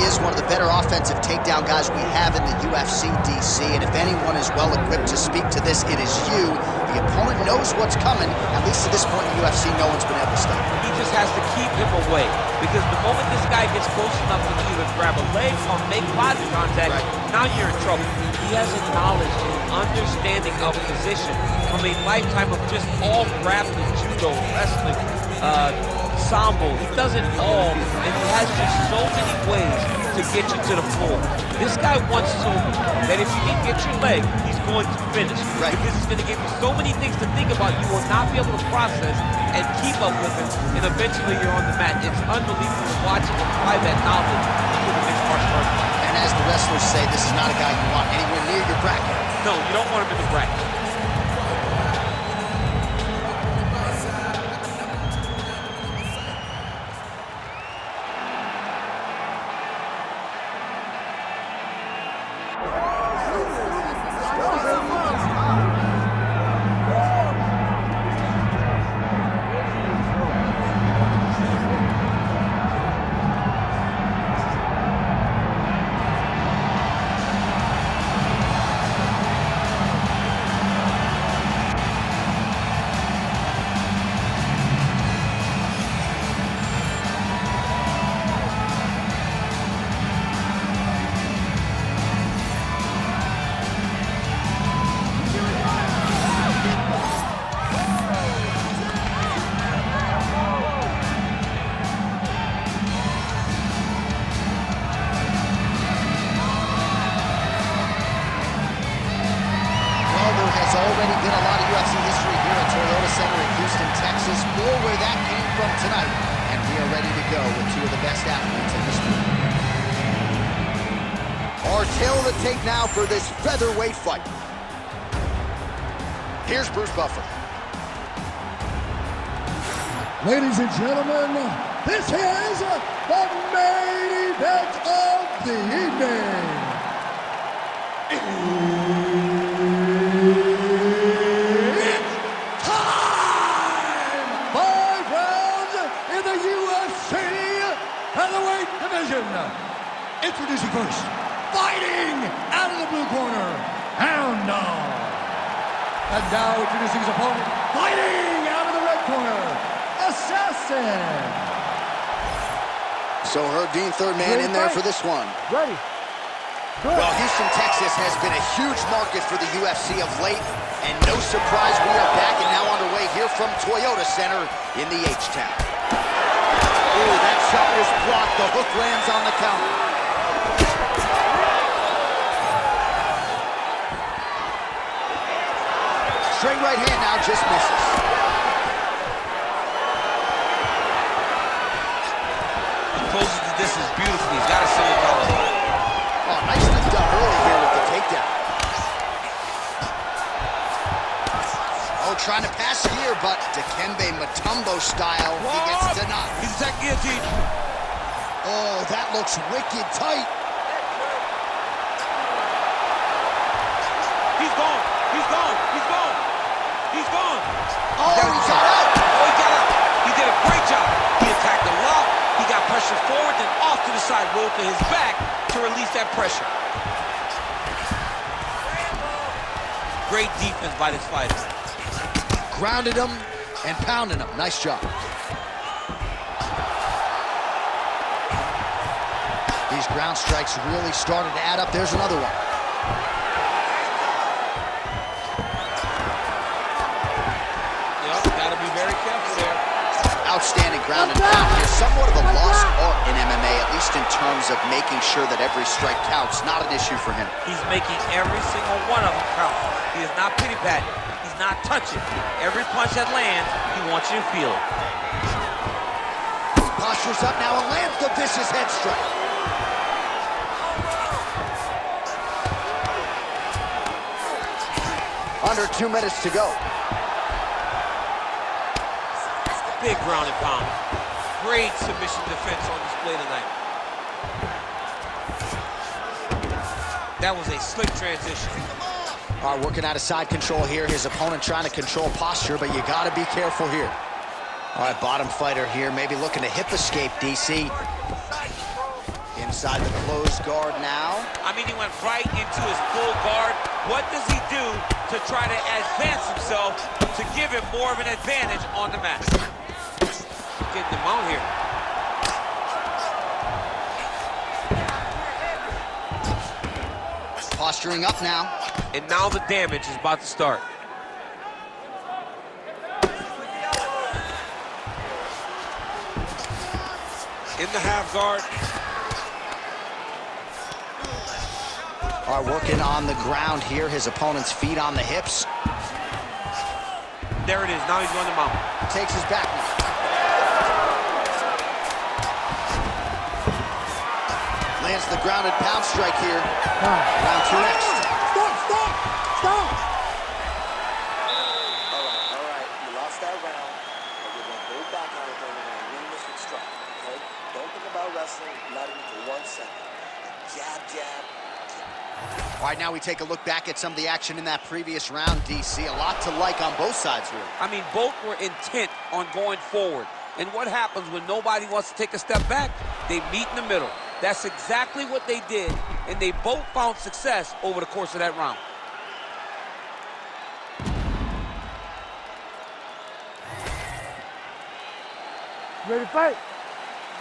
is one of the better offensive takedown guys we have in the UFC, DC, and if anyone is well-equipped to speak to this, it is you. The opponent knows what's coming. At least to this point in the UFC, no one's been able to stop him. He just has to keep him away, because the moment this guy gets close enough to either grab a leg or make body contact, now you're in trouble. He has a knowledge and understanding of position from a lifetime of just all grappling, judo, wrestling, sambo. He does it all, and he has just so many ways to get you to the floor. This guy wants so that if you can get your leg, he's going to finish. Because he's going to give you so many things to think about, you will not be able to process and keep up with him, and eventually you're on the mat. It's unbelievable to watch him apply that knowledge to the mixed martial arts. And as the wrestlers say, this is not a guy you want anywhere near your bracket. No, you don't want him in the bracket. Already been a lot of UFC history here at Toyota Center in Houston, Texas. More where that came from tonight. And we are ready to go with two of the best athletes in history. Our tale of the tape now for this featherweight fight. Here's Bruce Buffer. Ladies and gentlemen, this is the main event of the evening. Introducing first, fighting out of the blue corner, Hound Dog. And now introducing his opponent, fighting out of the red corner, Assassin. So Dean, third man in there for this one. Ready. Good. Well, Houston, Texas has been a huge market for the UFC of late, and no surprise we are back and now underway here from Toyota Center in the H-Town. Ooh, that shot is blocked. The hook lands on the counter. Straight right hand now, just misses. He closes the distance beautifully. He's got a single collar. Oh, nicely done early here with the takedown. Oh, trying to pass here, but Dikembe Mutombo style, he gets denied. He's attack guillotine. Oh, that looks wicked tight. He's gone. He's gone. He's gone. He's gone. Oh, he got out. Oh, he got out. He did a great job. He attacked the lock. He got pressure forward, then off to the side, rolled to his back to release that pressure. Great defense by this fighter. Grounded him and pounded him. Nice job. These ground strikes really started to add up. There's another one. Outstanding ground and pound here. Somewhat of a lost art in MMA, at least in terms of making sure that every strike counts. Not an issue for him. He's making every single one of them count. He is not pity-patting. He's not touching. Every punch that lands, he wants you to feel it. Postures up now and lands the vicious head strike. Under 2 minutes to go. Big ground and pound. Great submission defense on display tonight. That was a slick transition. All right, working out of side control here. His opponent trying to control posture, but you got to be careful here. All right, bottom fighter here, maybe looking to hip escape, DC. In Inside the closed guard now. I mean, he went right into his full guard. What does he do to try to advance himself to give him more of an advantage on the mat? Getting him out here. Posturing up now. And now the damage is about to start. In the half guard. All right, working on the ground here. His opponent's feet on the hips. There it is. Now he's going to mount. Takes his back now. Lands the grounded pound strike here. Round two next. Stop! All right. You lost that round, but you're going to go back on it and you're going to win this with strike, okay? Don't think about wrestling, not even for 1 second. Jab, jab. All right, now we take a look back at some of the action in that previous round, DC. A lot to like on both sides here. I mean, both were intent on going forward. And what happens when nobody wants to take a step back? They meet in the middle. That's exactly what they did, and they both found success over the course of that round. Ready to fight?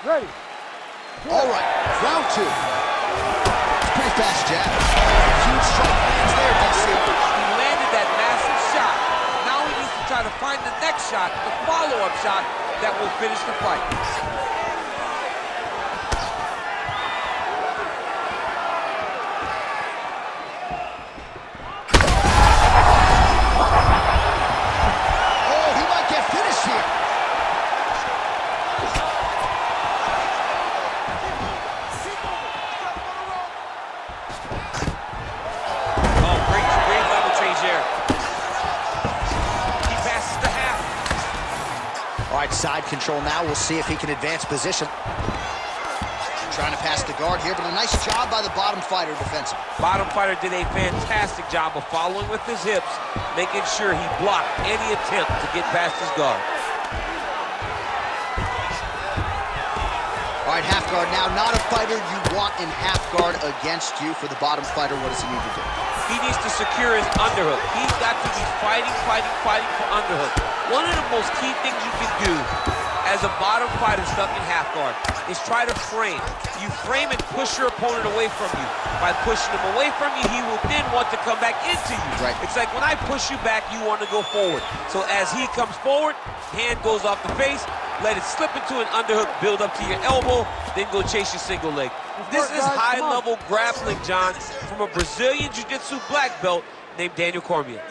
Ready. All right, round two. Pretty fast jab. Huge strike lands there, DC. He landed that massive shot. Now he needs to try to find the next shot, the follow-up shot that will finish the fight. Oh, he might get finished here. Oh, great level change there. He passes the half. All right, side control now. We'll see if he can advance position. Trying to pass the guard here, but a nice job by the bottom fighter defensively. Bottom fighter did a fantastic job of following with his hips, making sure he blocked any attempt to get past his guard. All right, half guard now. Not a fighter you want in half guard against you. For the bottom fighter, what does he need to do? He needs to secure his underhook. He's got to be fighting for underhook. One of the most key things you can do as a bottom fighter stuck in half guard is try to frame. You frame and push your opponent away from you. By pushing him away from you, he will then want to come back into you. Right. It's like when I push you back, you want to go forward. So as he comes forward, hand goes off the face, let it slip into an underhook, build up to your elbow, then go chase your single leg. This is high-level grappling, John, from a Brazilian Jiu-Jitsu black belt named Daniel Cormier.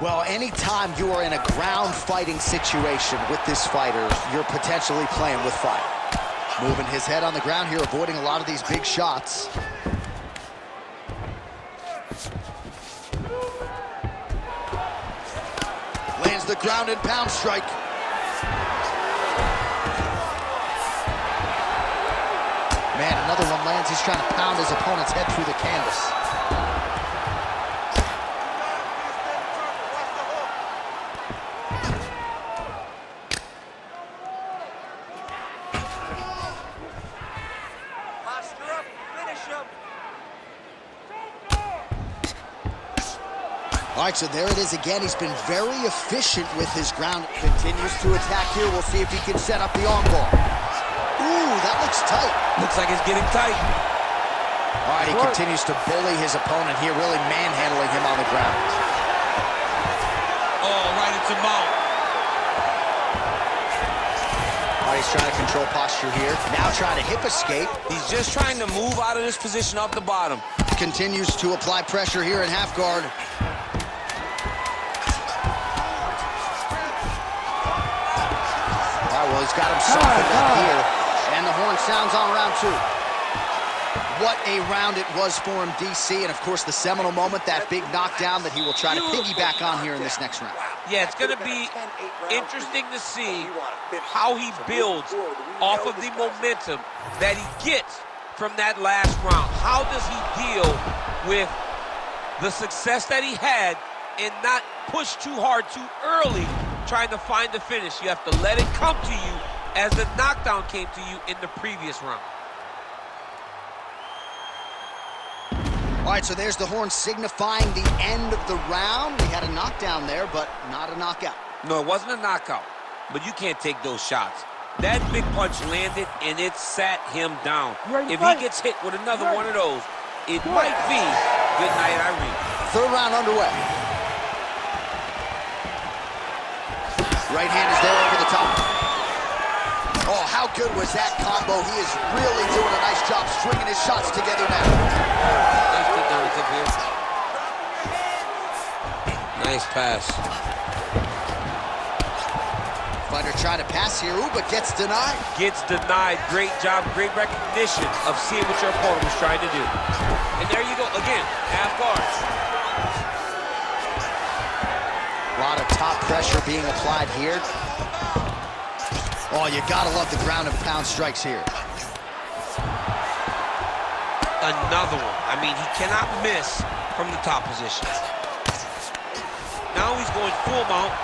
Well, anytime you are in a ground fighting situation with this fighter, you're potentially playing with fire. Moving his head on the ground here, avoiding a lot of these big shots. Lands the ground and pound strike. Man, another one lands. He's trying to pound his opponent's head through the canvas. All right, so there it is again. He's been very efficient with his ground. Continues to attack here. We'll see if he can set up the armbar. Ooh, that looks tight. Looks like it's getting tight. All right, he continues to bully his opponent here, really manhandling him on the ground. Oh, right into mount. All right, he's trying to control posture here. Now trying to hip escape. He's just trying to move out of this position off the bottom. Continues to apply pressure here in half guard. Well, he's got him softened up here, and the horn sounds on round two. What a round it was for him, DC, and of course the seminal moment, that big knockdown that he will try to piggyback on here in this next round. Yeah, it's going to be interesting to see how he builds off of the momentum that he gets from that last round. How does he deal with the success that he had and not push too hard too early trying to find the finish? You have to let it come to you as the knockdown came to you in the previous round. All right, so there's the horn signifying the end of the round. We had a knockdown there, but not a knockout. No, it wasn't a knockout, but you can't take those shots. That big punch landed, and it sat him down. If he gets hit with another one of those, it might be good night, Irene. Third round underway. Right hand is there over the top. Oh, how good was that combo? He is really doing a nice job stringing his shots together now. Nice put down the tip here. Nice pass. Fighter trying to pass here, ooh, but gets denied. Gets denied. Great job, great recognition of seeing what your opponent was trying to do. And there you go, again, half guards. A lot of top pressure being applied here. Oh, you gotta love the ground and pound strikes here. Another one. I mean, he cannot miss from the top position. Now he's going full mount.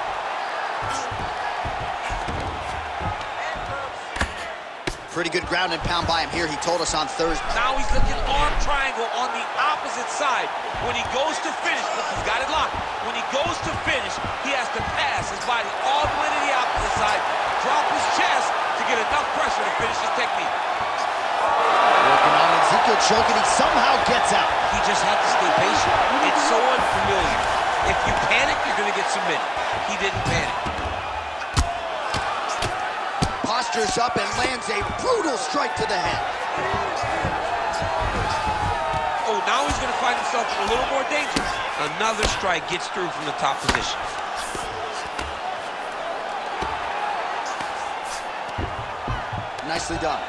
Pretty good ground and pound by him here, he told us on Thursday. Now he's looking arm triangle on the opposite side. When he goes to finish, look, he's got it locked. When he goes to finish, he has to pass his body all the way to the opposite side, drop his chest to get enough pressure to finish his technique. Working on Ezekiel choking, he somehow gets out. He just had to stay patient. It's so unfamiliar. If you panic, you're gonna get submitted. He didn't panic. Postures up and lands a brutal strike to the head. Oh, now he's gonna find himself in a little more danger. Another strike gets through from the top position. Nicely done.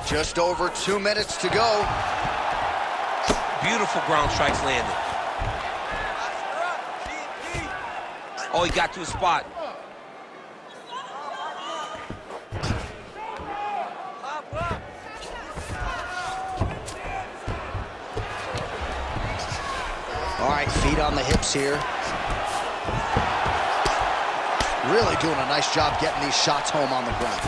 Just over 2 minutes to go. Beautiful ground strikes landed. Oh, he got to his spot. All right, feet on the hips here. Really doing a nice job getting these shots home on the ground.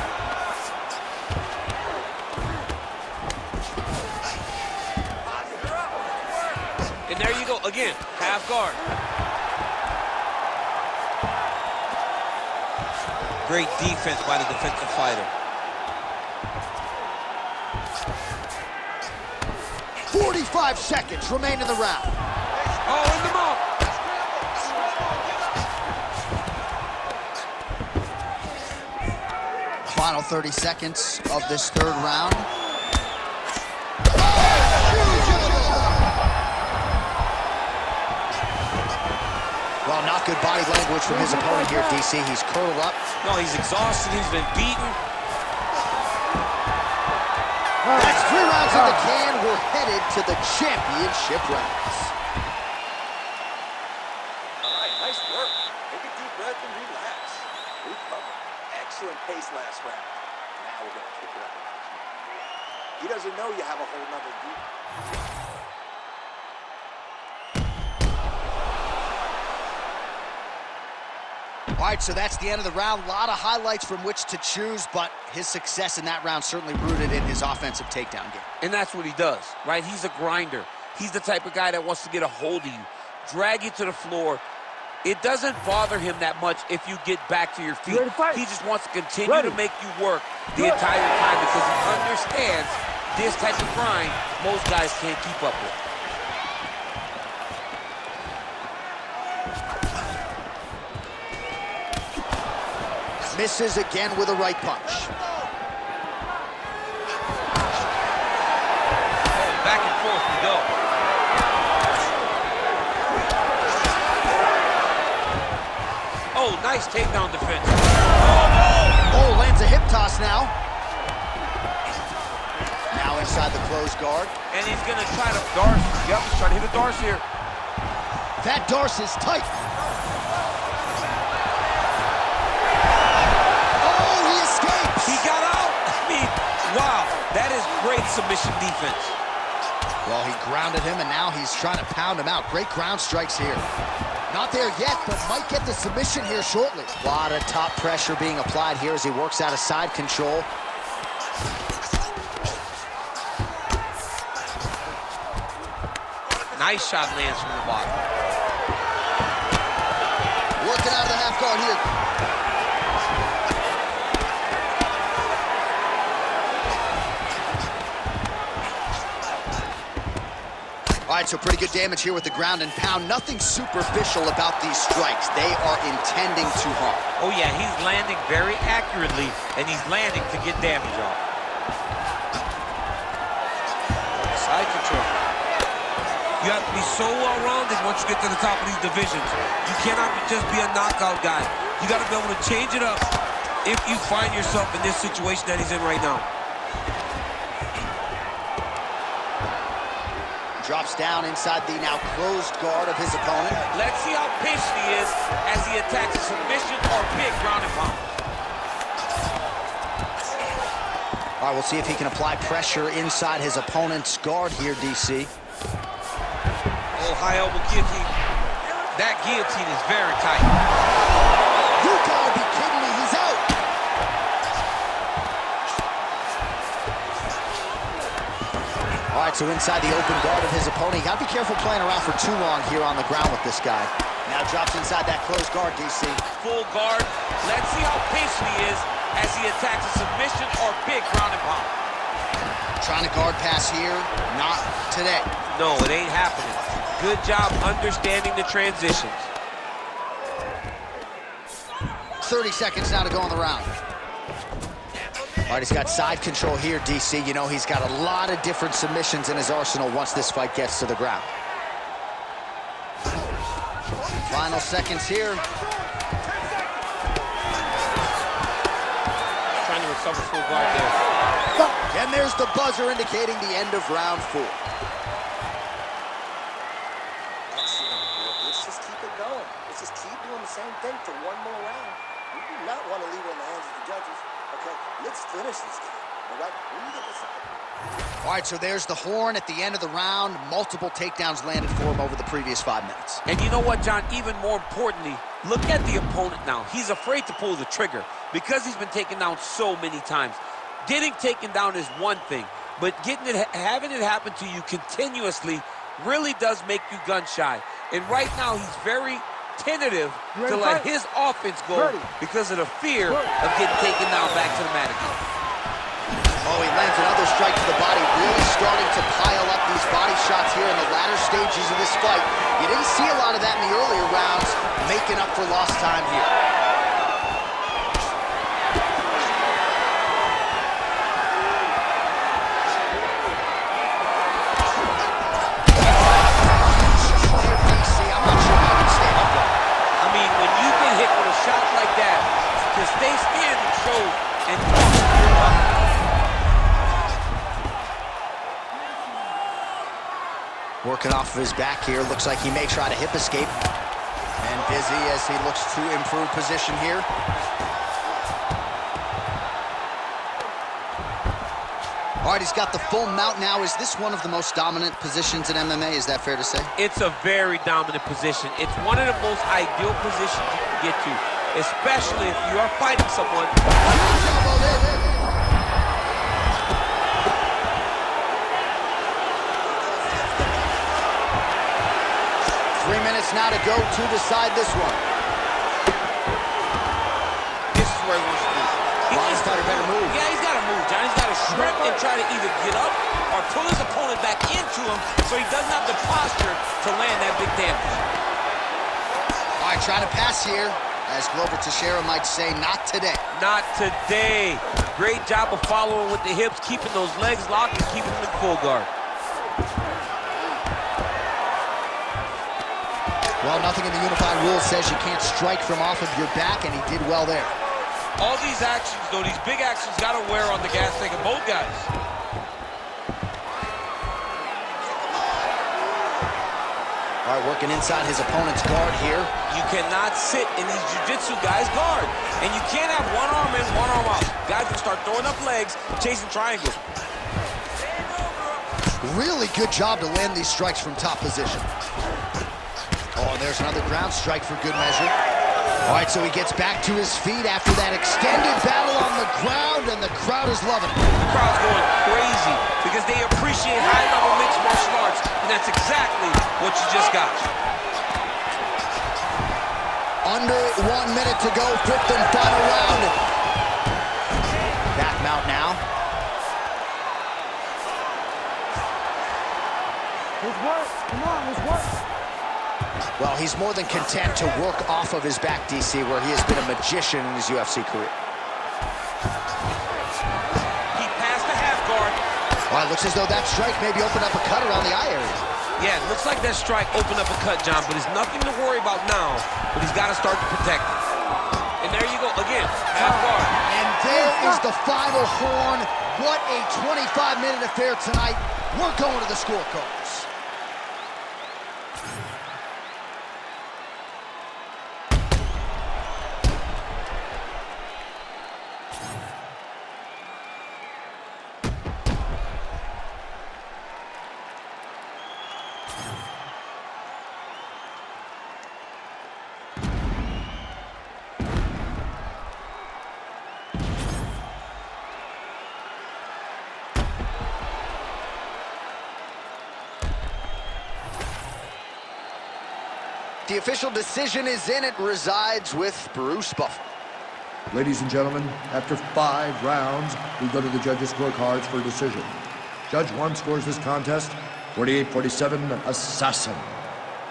And there you go, again, half guard. Great defense by the defensive fighter. 45 seconds remain in the round. Oh, in the mouth. Final 30 seconds of this third round. Well, not good body language from his opponent here, DC. He's curled up. No, he's exhausted. He's been beaten. That's 3 rounds in the can. We're headed to the championship rounds. All right, nice work. Take a deep breath and relax. Recover. Excellent pace last round. Now we're going to kick it up a notch. He doesn't know you have a whole nother deep. All right, so that's the end of the round. A lot of highlights from which to choose, but his success in that round certainly rooted in his offensive takedown game. And that's what he does, right? He's a grinder. He's the type of guy that wants to get a hold of you, drag you to the floor. It doesn't bother him that much if you get back to your feet. He just wants to continue to make you work the entire time because he understands this type of grind most guys can't keep up with. Misses again with a right punch. Back and forth we go. Oh, nice takedown defense. Oh, lands a hip toss now. Now inside the closed guard. And he's gonna try to Darce. Yep, he's trying to hit a Darce here. That Darce is tight. He got out. I mean, wow, that is great submission defense. Well, he grounded him, and now he's trying to pound him out. Great ground strikes here. Not there yet, but might get the submission here shortly. A lot of top pressure being applied here as he works out of side control. Nice shot lands from the bottom. Working out of the half guard here. All right, so pretty good damage here with the ground and pound. Nothing superficial about these strikes. They are intending to harm. Oh yeah, he's landing very accurately, and he's landing to get damage off. Side control. You have to be so well-rounded once you get to the top of these divisions. You cannot just be a knockout guy. You got to be able to change it up if you find yourself in this situation that he's in right now. Drops down inside the now closed guard of his opponent. Let's see how patient he is as he attacks a submission or big ground and pound. All right, we'll see if he can apply pressure inside his opponent's guard here, DC. Oh, high elbow guillotine. That guillotine is very tight. You gotta be kidding me, he's out. All right, so inside the open guard of his opponent. You gotta be careful playing around for too long here on the ground with this guy. Now drops inside that closed guard, DC. Full guard. Let's see how patient he is as he attacks a submission or big ground and pound. Trying to guard pass here, not today. No, it ain't happening. Good job understanding the transitions. 30 seconds now to go in the round. All right, he's got side control here, DC. You know, he's got a lot of different submissions in his arsenal once this fight gets to the ground. Final seconds here. Trying to recover full guard there. And there's the buzzer indicating the end of round 4. Let's just keep it going. Let's just keep doing the same thing for one more round. We do not want to leave it in the hands of the judges. Okay, let's finish this game. All right, when you get this out. All right, so there's the horn at the end of the round. Multiple takedowns landed for him over the previous 5 minutes. And you know what, John? Even more importantly, look at the opponent now. He's afraid to pull the trigger because he's been taken down so many times. Getting taken down is one thing, but having it happen to you continuously really does make you gun shy. And right now, he's very tentative to let his offense go because of the fear of getting taken down back to the mat again. Oh, he lands another strike to the body, really starting to pile up these body shots here in the latter stages of this fight. You didn't see a lot of that in the earlier rounds, making up for lost time here. Stay standing shows and working off of his back here. Looks like he may try to hip escape. And busy as he looks to improve position here. All right, he's got the full mount now. Is this one of the most dominant positions in MMA? Is that fair to say? It's a very dominant position. It's one of the most ideal positions you can get to, especially if you are fighting someone. 3 minutes now to go to decide this one. This is where he wants to be. He's got a better move. Yeah, he's got to move, John. He's got to shrimp and try to either get up or pull his opponent back into him so he doesn't have the posture to land that big damage. All right, trying to pass here. As Glover Teixeira might say, not today. Not today. Great job of following with the hips, keeping those legs locked and keeping them in full guard. Well, nothing in the unified rules says you can't strike from off of your back, and he did well there. All these actions, though, these big actions got to wear on the gas tank of both guys. All right, working inside his opponent's guard here. You cannot sit in these jiu-jitsu guys' guard. And you can't have one arm in, one arm out. Guys will start throwing up legs, chasing triangles. Really good job to land these strikes from top position. Oh, Oh, and there's another ground strike for good measure. All right, so he gets back to his feet after that extended battle on the ground, and the crowd is loving it. The crowd's going crazy because they appreciate high-level mixed martial arts, and that's exactly what you just got. Under 1 minute to go, fifth and final round. Back mount now. His work, come on, his work. Well, he's more than content to work off of his back, DC, where he has been a magician in his UFC career. He passed the half guard. Well, it looks as though that strike maybe opened up a cut around the eye area. Yeah, it looks like that strike opened up a cut, John, but it's nothing to worry about now, but he's got to start to protect it. And there you go, again, half guard. And there is the final horn. What a 25-minute affair tonight. We're going to the scorecards. The official decision is in. It resides with Bruce Buffer. Ladies and gentlemen, after 5 rounds, we go to the judges' scorecards for a decision. Judge 1 scores this contest 48-47, Assassin.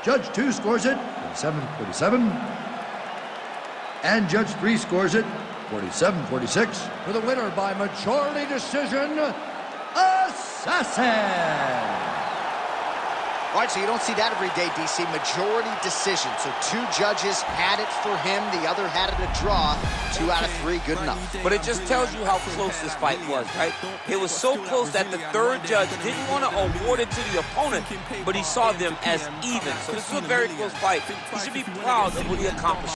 Judge 2 scores it 47-47. And Judge 3 scores it 47-46. For the winner by majority decision, Assassin! All right, so you don't see that every day, DC. Majority decision. So 2 judges had it for him. The other had it a draw. 2 out of 3, good enough. But it just tells you how close this fight was, right? It was so close that the 3rd judge didn't want to award it to the opponent, but he saw them as even. So this is a very close fight. He should be proud of what he accomplished.